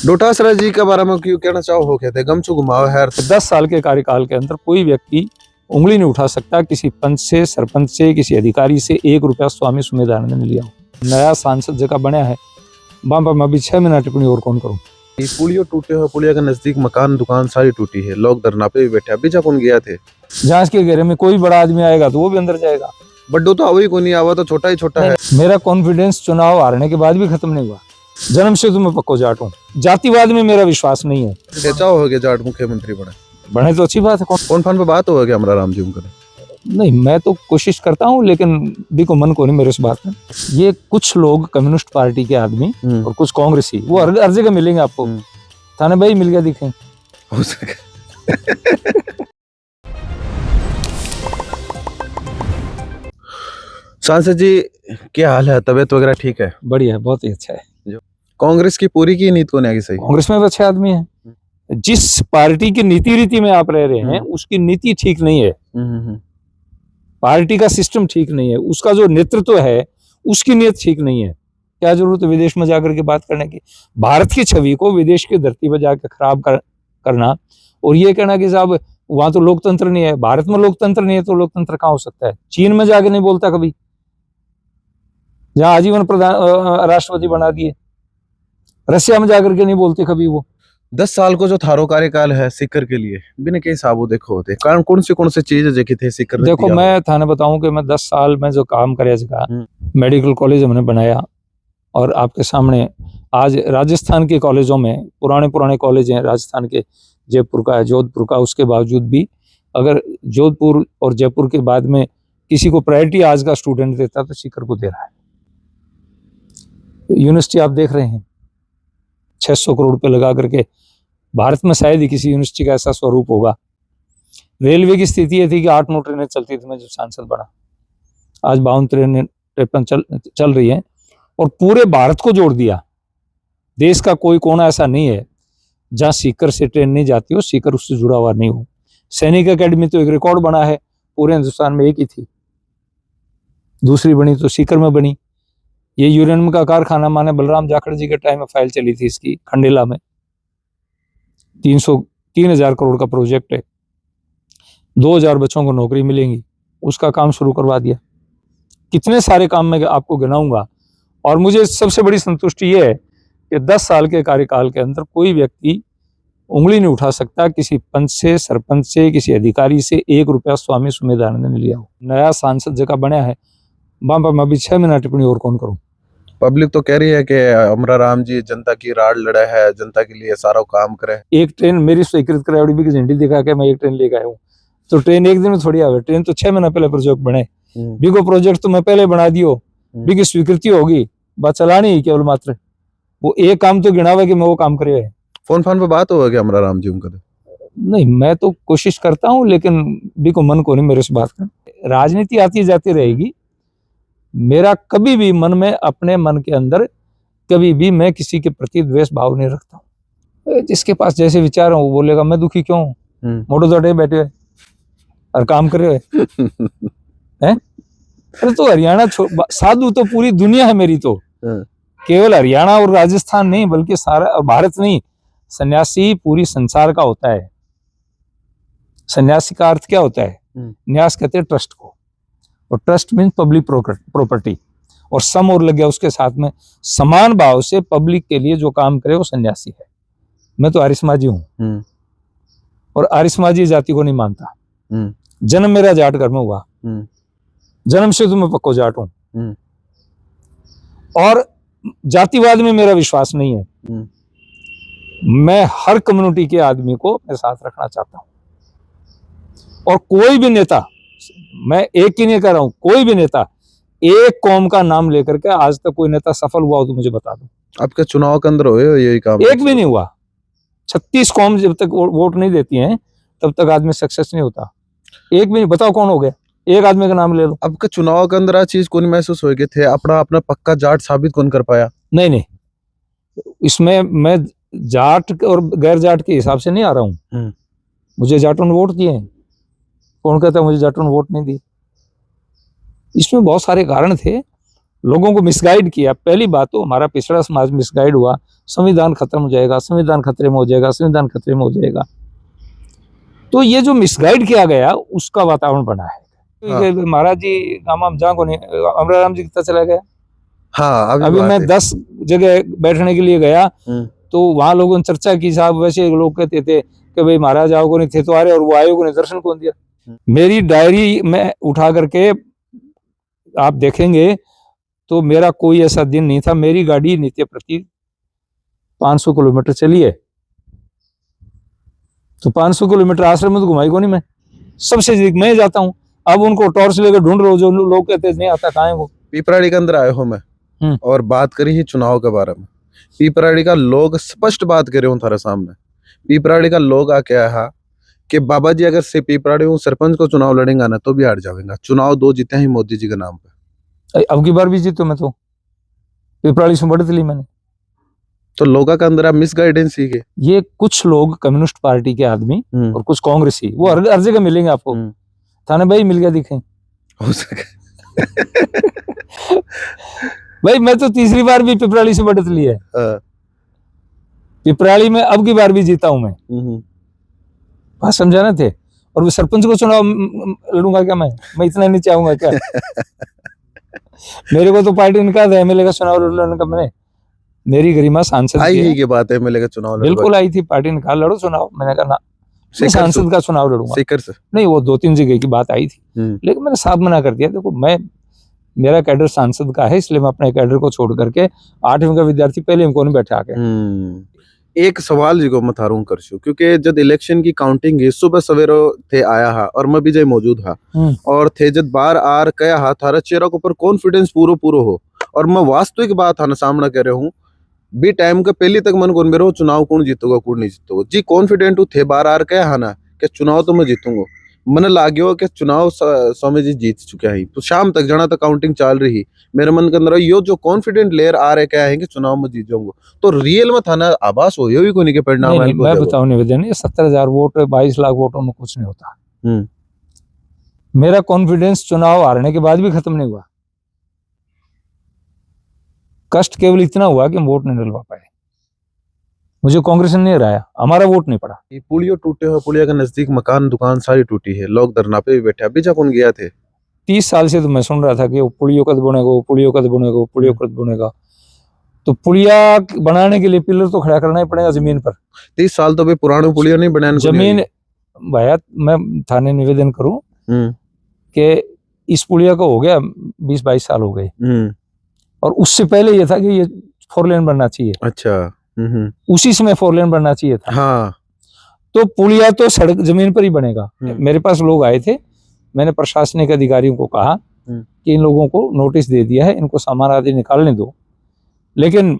डोटासरा जी के बारे में क्यों कहना चाहो हो कहते गमछू घुमाओ है 10 साल के कार्यकाल के अंदर कोई व्यक्ति उंगली नहीं उठा सकता किसी पंच से, सरपंच से, किसी अधिकारी से 1 रुपया स्वामी सुमेधानंद ने लिया हो। नया सांसद जगह बना है, वहां पर मैं अभी 6 महीना टिप्पणी और कौन करूं। पुलियो टूटे हो, पुलिया के नजदीक मकान दुकान सारी टूटी है, लोग धरना पे भी बैठे। अभी जब उन गया थे जांच के घेरे में कोई बड़ा आदमी आएगा तो वो भी अंदर जाएगा। बड्डो तो वही को नहीं आवा, तो छोटा ही छोटा है। मेरा कॉन्फिडेंस चुनाव हारने के बाद भी खत्म नहीं हुआ। जन्म से तो मैं पक्को जाट हूँ, जातिवाद में मेरा विश्वास नहीं है। चाहो हो गया जाट मुख्यमंत्री बने तो अच्छी बात है। कौन फान पे बात हो गया हमारा राम जी उनका नहीं, मैं तो कोशिश करता हूँ, लेकिन देखो मन को नहीं मेरे इस बात में। ये कुछ लोग कम्युनिस्ट पार्टी के आदमी और कुछ कांग्रेसी, वो हर जगह मिलेंगे आपको। थाने भाई मिल गया दिखे हो सके। सांसद जी क्या हाल है, तबीयत वगैरह ठीक है? बढ़िया, बहुत ही अच्छा है। कांग्रेस की पूरी की नीति कौन है सही? कांग्रेस में भी अच्छे आदमी है। जिस पार्टी की नीति रीति में आप रह रहे हैं उसकी नीति ठीक नहीं है, पार्टी का सिस्टम ठीक नहीं है, उसका जो नेतृत्व है उसकी नीयत ठीक नहीं है। क्या जरूरत है विदेश में जाकर के बात करने की? भारत की छवि को विदेश की धरती पर जाकर खराब करना और ये कहना कि साहब वहां तो लोकतंत्र नहीं है, भारत में लोकतंत्र नहीं है तो लोकतंत्र कहाँ हो सकता है? चीन में जाके नहीं बोलता कभी, जहां आजीवन प्रधान राष्ट्रपति बना दिए। रशिया में जाकर के नहीं बोलते कभी वो। 10 साल को जो थारो कार्यकाल है सिक्कर के लिए बिना के हिसाब देखो होते कारण कौन सी चीज देखी थे सिक्कर? देखो मैं थाने बताऊं कि मैं 10 साल में जो काम करे इसका, मेडिकल कॉलेज हमने बनाया और आपके सामने आज राजस्थान के कॉलेजों में पुराने कॉलेज हैं राजस्थान के, जयपुर का है, जोधपुर का, उसके बावजूद भी अगर जोधपुर और जयपुर के बाद में किसी को प्रायोरिटी आज का स्टूडेंट देता तो सीकर को दे रहा है। यूनिवर्सिटी आप देख रहे हैं 600 करोड़ रुपए लगा करके, भारत में शायद ही किसी यूनिवर्सिटी का ऐसा स्वरूप होगा। रेलवे की स्थिति ये थी कि 8-9 ट्रेनें चलती थी मैं जब सांसद बना, आज 52 ट्रेनें 53 चल रही हैं और पूरे भारत को जोड़ दिया। देश का कोई कोना ऐसा नहीं है जहां सीकर से ट्रेन नहीं जाती हो, सीकर उससे जुड़ा हुआ नहीं हो। सैनिक अकेडमी तो एक रिकॉर्ड बना है, पूरे हिंदुस्तान में एक ही थी, दूसरी बनी तो सीकर में बनी। ये यूरेनियम का कारखाना माने बलराम जाखड़ जी के टाइम में फाइल चली थी इसकी, खंडेला में 3,000 करोड़ का प्रोजेक्ट है, 2,000 बच्चों को नौकरी मिलेंगी, उसका काम शुरू करवा दिया। कितने सारे काम मैं आपको गिनाऊंगा। और मुझे सबसे बड़ी संतुष्टि ये है कि 10 साल के कार्यकाल के अंदर कोई व्यक्ति उंगली नहीं उठा सकता किसी पंच से, सरपंच से, किसी अधिकारी से 1 रुपया स्वामी सुमेधानंद ने लिया हो। नया सांसद जगह बना है, वहां पर मैं अभी 6 महीना टिप्पणी और कौन करूं। पब्लिक तो कह रही है कि हमारा राम जी जनता की राड लड़ा है, जनता के लिए सारा काम करे। एक ट्रेन मेरी स्वीकृत कराई भी झंडी दिखा के मैं एक ट्रेन लेकर आया हूँ, तो ट्रेन एक दिन में थोड़ी आवे। ट्रेन तो 6 महीना पहले प्रोजेक्ट बने, बिगो प्रोजेक्ट तो मैं पहले बना दियो, बिगी स्वीकृति होगी, बात चलानी ही केवल मात्र। वो एक काम तो गिना हुआ कि मैं वो काम करे है। फोन पे बात होगा कि हमारा राम जी उनका? नहीं, मैं तो कोशिश करता हूँ, लेकिन बिको मन को नहीं मेरे इस बात का। राजनीति आती जाती रहेगी, मेरा कभी भी मन में, अपने मन के अंदर कभी भी मैं किसी के प्रति द्वेष भाव नहीं रखता हूँ। जिसके पास जैसे विचार हो वो बोलेगा मैं दुखी क्यों हूँ, मोटो दौड़े बैठे हुए और काम करे हुए हैं। अरे तो हरियाणा साधु तो पूरी दुनिया है मेरी, तो केवल हरियाणा और राजस्थान नहीं बल्कि सारा, और भारत नहीं, सन्यासी पूरी संसार का होता है। सन्यासी का अर्थ क्या होता है? न्यास कहते हैं ट्रस्ट को, और ट्रस्ट मीन्स पब्लिक प्रॉपर्टी, और सम और लग गया उसके साथ में, समान भाव से पब्लिक के लिए जो काम करे वो सन्यासी है। मैं तो आर्य समाजी हूँ और आर्य समाजी जाति को नहीं मानता। जन्म मेरा जाट घर में हुआ, जन्म से तो मैं पक्को जाट हूँ और जातिवाद में मेरा विश्वास नहीं है। मैं हर कम्युनिटी के आदमी को अपने साथ रखना चाहता हूँ, और कोई भी नेता, मैं एक ही नहीं कह रहा हूं, कोई भी नेता, एक कौम का नाम लेकर के आज तक कोई नेता सफल हुआ हो तो मुझे बता दो। आपके चुनाव के अंदर हुए यही काम? एक भी नहीं हुआ। 36 कौम जब तक वोट नहीं देती हैं तब तक आदमी सक्सेस नहीं होता। एक भी नहीं, बताओ कौन हो गया? एक आदमी का नाम ले लो। आपके चुनाव के अंदर चीज कौन महसूस हो गए थे, अपना पक्का जाट साबित कौन कर पाया? नहीं, इसमें मैं जाट और गैर जाट के हिसाब से नहीं आ रहा हूँ। मुझे जाटों ने वोट दिए हैं, कौन कहता है मुझे जाटों ने वोट नहीं दी? इसमें बहुत सारे कारण थे, लोगों को मिसगाइड किया। पहली बात तो हमारा पिछड़ा समाज मिसगाइड हुआ, संविधान खत्म हो जाएगा, संविधान खतरे में हो जाएगा, संविधान खतरे में हो जाएगा। तो ये जो मिसगाइड किया गया उसका वातावरण बना है। हाँ। महाराज जी हम जहाँ को नहीं, अमराराम जी कितना चला गया। हाँ अभी मैं 10 जगह बैठने के लिए गया तो वहां लोगों ने चर्चा की, साहब वैसे लोग कहते थे कि भाई महाराज आओ को नहीं थे तो आ रहे, और वो आए को नहीं, दर्शन कौन दिया। मेरी डायरी में उठा करके आप देखेंगे तो मेरा कोई ऐसा दिन नहीं था, मेरी गाड़ी नित्य प्रति 500 किलोमीटर चली है। तो 500 किलोमीटर आश्रम में तो घुमाई को नहीं मैं, सबसे अधिक मैं जाता हूँ। अब उनको टॉर्च लेकर ढूंढ रहे हो, जो लोग कहते नहीं आता कहाँ है वो। पीपराड़ी के अंदर आए हो मैं और बात करी ही चुनाव के बारे में। पीपराड़ी का लोग स्पष्ट बात करे हूँ थारे सामने। पीपराड़ी का लोग आ क्या है कि बाबा जी अगर से पीपराड़ी हूँ सरपंच को चुनाव लड़ेगा ना तो भी हार जाएगा। चुनाव 2 जीते ही मोदी जी के नाम पे। अब की बार भी जीतो मैं तो पीपराड़ी से बढ़त ली मैंने। तो लोगों का अंदर मिस गाइडेंस ही के ये कुछ लोग कम्युनिस्ट पार्टी के आदमी और कुछ कांग्रेसी, वो हर जगह मिलेंगे आपको। थाने भाई मिल गया दिखे हो सके। भाई मैं तो तीसरी बार भी पिपराली से बढ़त ली है। पिपराली में अब की बार भी जीता हूं मैं। बात समझाना थे। और वो सरपंच को चुनाव लड़ूंगा क्या मैं इतना नहीं चाहूंगा क्या। मेरे को तो पार्टी ने कहा था एमएलए का चुनाव लड़ने का, मैंने मेरी गरिमा सांसद आई ही की बात है एमएलए का चुनाव बिल्कुल आई थी। पार्टी ने कहा लड़ो चुनाव, मैंने कहा ना सांसद का चुनाव लड़ूंगा। सीकर से नहीं, वो 2-3 जगह की बात आई थी लेकिन मैंने साफ मना कर दिया। देखो मेरा कैडर सांसद का है, इसलिए मैं अपने कैडर को छोड़ करके 8वीं का विद्यार्थी पहले हमको नहीं बैठा के। एक सवाल जी को मैं थारू कर छू, क्योंकि जब इलेक्शन की काउंटिंग है सुबह सवेरो थे आया हा और मैं भी जय मौजूद हा और थे जब बार आर कया हा थारा चेहरा के ऊपर कॉन्फिडेंस पूरो हो। और मैं वास्तविक बात थाना सामना कर रहा हूँ बी टाइम का पहले तक मन कौन मेरे चुनाव कौन जीतोगा कौन नहीं जीतोगा जी कॉन्फिडेंट थे बार आर कया हा ना कि चुनाव तो मैं जीतूंगा। मन लाग्यो कि चुनाव स्वामी जी जीत चुका है। तो शाम तक जाना तक काउंटिंग चल रही, मेरे मन के अंदर यो जो कॉन्फिडेंट लेयर आ रहे क्या है कि चुनाव में जीत जाऊंगा। तो रियल में थाना आभास हो भी कोई नहीं के परिणाम नहीं, मैं बताऊं निवेदन, 70,000 वोट 22 लाख वोटों में कुछ नहीं होता। मेरा कॉन्फिडेंस चुनाव हारने के बाद भी खत्म नहीं हुआ। कष्ट केवल इतना हुआ कि हम वोट नहीं डलवा पाए। मुझे कांग्रेस ने नहीं हराया, हमारा वोट नहीं पड़ा। पुलियो टूटे हो, पुलिया के नजदीक मकान दुकान सारी टूटी है, लोग धरना पे भी बैठे। अभी जब गया थे 30 साल से तो मैं सुन रहा था कि वो पुलियो कद बनेगा, वो पुलियो कद बनेगा, वो पुलियो कद बनेगा। तो पुलिया बनाने के लिए पिलर तो खड़ा करना ही पड़ेगा जमीन पर। 30 साल तो भी पुराने पुलिया नहीं बनाने जमीन भैया, मैं थाने निवेदन करूं कि इस पुलिया को हो गया 20-22 साल हो गए और उससे पहले ये था कि ये 4 लेन बनना चाहिए। अच्छा। उसी समय 4 लेन बनना चाहिए था। हाँ। तो पुलिया तो सड़क जमीन पर ही बनेगा। मेरे पास लोग आए थे, मैंने प्रशासनिक अधिकारियों को कहा कि इन लोगों को नोटिस दे दिया है, इनको सामान आदि निकालने दो, लेकिन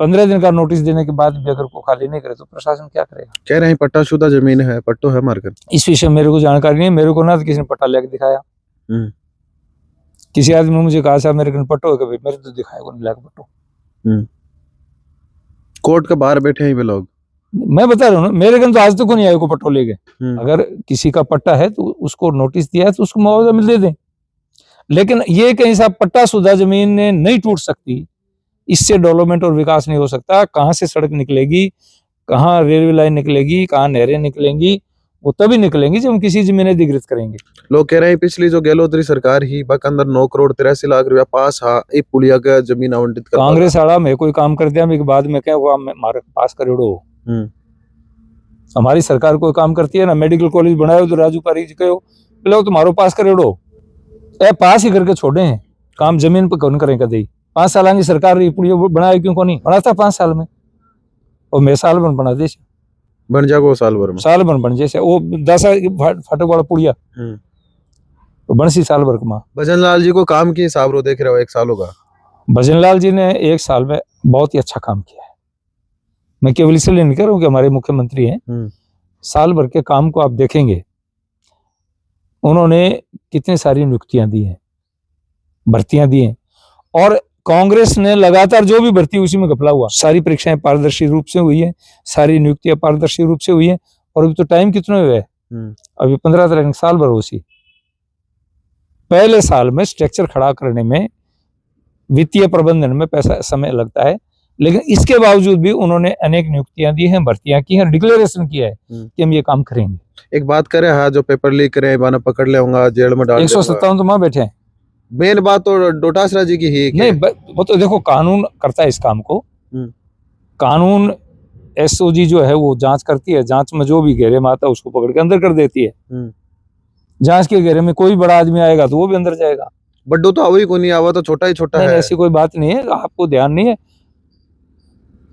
15 दिन का नोटिस देने के बाद भी अगर को खाली नहीं करे तो प्रशासन क्या करेगा। कह रहे हैं पट्टाशुदा जमीन है, पट्टो है मार्केट। इस विषय मेरे को जानकारी नहीं है, मेरे को ना तो किसी ने पट्टा लेके दिखाया। किसी आदमी ने मुझे कहा साहब मेरे को पट्टो है, कभी मेरे तो दिखाया को नहीं लाके पट्टो। कोर्ट के बाहर बैठे हैं वे लोग। मैं बता रहा हूँ मेरे कन तो आज तक नहीं आया को पट्टो लेके। अगर किसी का पट्टा है तो उसको नोटिस दिया है तो उसको मुआवजा मिल दे दें, लेकिन ये कहीं साहब पट्टाशुदा जमीन ने नहीं टूट सकती, इससे डेवलपमेंट और विकास नहीं हो सकता। कहाँ से सड़क निकलेगी, कहाँ रेलवे लाइन निकलेगी, कहाँ नहरें निकलेंगी, वो तभी निकलेंगी जब हम किसी जमीन अधिकृत करेंगे। लोग कह रहे हैं पिछली जो गहलोतरी सरकार ही बक अंदर 9 करोड़ 83 लाख रुपया पास हा एक पुलिया का जमीन आवंटित कर कांग्रेस वाला मैं कोई काम कर दिया बाद में क्या हुआ मारे पास करोड़ो। हमारी सरकार कोई काम करती है ना, मेडिकल कॉलेज बनाए तो राजू पारी जी कहो बोले तुम्हारो पास करोड़ो ए पास ही करके छोड़े हैं, काम जमीन पर कौन करें कदे। 5 साल की सरकार पुलिया बनाया क्यों को नहीं बनाता 5 साल में, और मैं साल बन बना दे बन जागो साल भर में, साल बन जैसे वो 10 फाटक वाला पुलिया तो बनसी साल भर कमा। भजन लाल जी को काम की हिसाब रो देख रहे हो 1 साल होगा। भजन लाल जी ने 1 साल में बहुत ही अच्छा काम किया है। मैं केवल इसलिए नहीं कह रहा हूँ कि हमारे मुख्यमंत्री हैं, साल भर के काम को आप देखेंगे उन्होंने कितनी सारी नियुक्तियां दी हैं, भर्तियां दी हैं, और कांग्रेस ने लगातार जो भी भर्ती उसी में घपला हुआ। सारी परीक्षाएं पारदर्शी रूप से हुई है, सारी नियुक्तियां पारदर्शी रूप से हुई है, और अभी तो टाइम कितना हुआ है, अभी 15 तारीख साल भर उसी पहले साल में स्ट्रक्चर खड़ा करने में वित्तीय प्रबंधन में पैसा समय लगता है, लेकिन इसके बावजूद भी उन्होंने अनेक नियुक्तियां दी हैं, भर्तियां की हैं, डिक्लेरेशन किया है कि हम ये काम करेंगे। एक बात करें, हाँ, जो पेपर लीक करे बाना पकड़ लेऊंगा, जेल में डाल 157 तो वहां बैठे हैं। मेन बात तो डोटासरा जी की ही है नहीं, वो तो देखो कानून करता है इस काम को। कानून एसओजी जो है वो जांच करती है, जांच में जो भी घेरे में आता है उसको पकड़ के अंदर कर देती है। जांच के घेरे में कोई बड़ा आदमी आएगा तो वो भी अंदर जाएगा। बड्डो तो वही को नहीं आवा, तो छोटा ही छोटा है। ऐसी कोई बात नहीं है, आपको ध्यान नहीं है,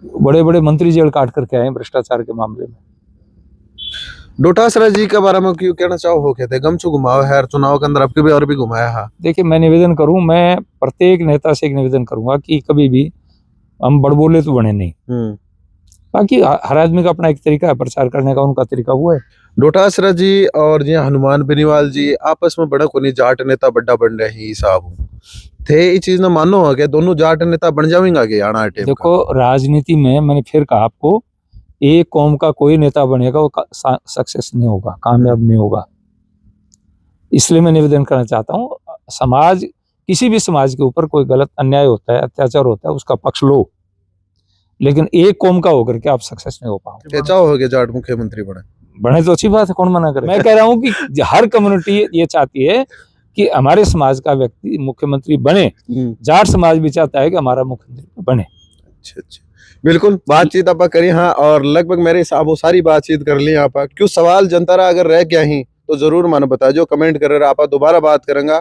बड़े बड़े मंत्री जेल काट करके आए भ्रष्टाचार के मामले में। डोटासरा जी के बारे में क्यों कहना चाहो हो कहते गमचू घुमाओ है चुनाव के अंदर, अब भी और भी घुमाया है। देखिए, मैं निवेदन करूं, मैं प्रत्येक नेता से एक निवेदन करूंगा कि कभी भी हम बड़बोले तो बने नहीं। बाकी हर आदमी का अपना एक तरीका है प्रचार करने का, उनका तरीका वो है। डोटासरा जी और जी हनुमान बेनीवाल जी आपस में बड़ा कोनी जाट नेता बड्डा बन रहे ही साहब थे, ये चीज ना मानो हो गया दोनों जाट नेता बन जाएंगे आगे आना टाइम। देखो, राजनीति में मैंने फिर कहा आपको, एक कौम का कोई नेता बनेगा वो सक्सेस नहीं होगा, कामयाब नहीं होगा। इसलिए मैं निवेदन करना चाहता हूँ, समाज, किसी भी समाज के ऊपर कोई गलत अन्याय होता है, अत्याचार होता है, उसका पक्ष लो, लेकिन एक कौम का होकर के आप सक्सेस नहीं हो पाओगे। चाहो हो गया जाट मुख्यमंत्री बने तो अच्छी बात है, कौन मना करे। मैं कह रहा हूँ कि हर कम्युनिटी ये चाहती है कि हमारे समाज का व्यक्ति मुख्यमंत्री बने, जाट समाज भी चाहता है कि हमारा मुख्यमंत्री बने। अच्छा, बिल्कुल बातचीत आप करी, हाँ, और लगभग मेरे हिसाब वो सारी बातचीत कर ली आप। क्यों सवाल जनता अगर रह गया ही तो जरूर मानो बता जो, कमेंट कर रहा आप, दोबारा बात करेंगे।